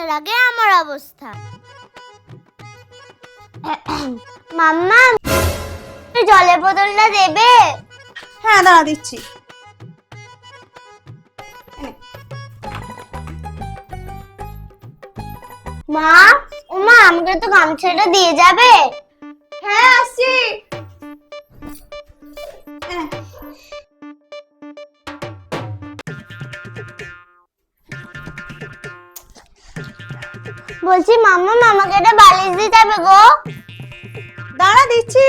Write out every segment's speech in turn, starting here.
আসার আগে আমার অবস্থা। মাম্মা, জলের বোতলটা দেবে? হ্যাঁ দাঁড়া দিচ্ছি। মা, ওমা আমাকে তো গামছাটা দিয়ে যাবে? হ্যাঁ আসছি। বলছি মাম্মা, আমাকে একটা বালিশ দিতে হবে গো। দাঁড়া দিচ্ছি।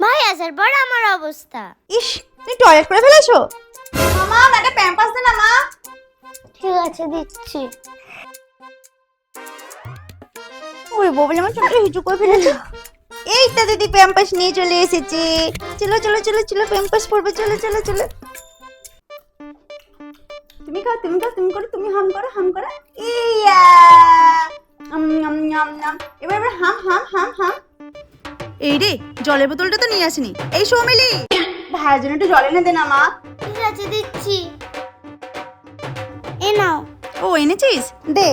ভাই আসার পর আমার অবস্থা। ইস, তুমি টয়লেট করে ফেলেছো? মামা একটা প্যাম্পাস দে না মা। ঠিক আছে, দিচ্ছি। ওরে বাবা, আমার চোখটা হিচু করে ফেলেছো। এইটা দিদি প্যাম্পাস নিয়ে চলে এসেছে। চলো চলো চলো চলো, প্যাম্পাস পরবে, চলো চলো চলো। তুমি খাও, তুমি খাও, তুমি করো, তুমি হাম করো, হাম করো। ইয়া এবার এবার হাম হাম হাম হাম। এই রে, জলের বোতলটা তো নিয়ে আসিনি। এই সৌমিলি, ভাইয়ের জন্য একটু জল এনে দে না মা। ঠিক আছে, দিচ্ছি। এ নাও। ও এনেছিস, দে।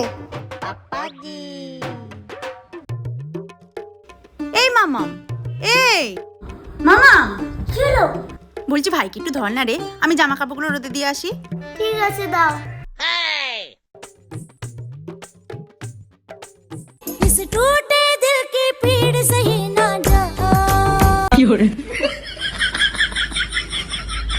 এই মামা, এই মামা, চলো। বলছি ভাইকে একটু ধর না রে, আমি জামা কাপড়গুলো রোদে দিয়ে আসি। ঠিক আছে, দাও। इस टूटे दिल की पीड़ सही ना जा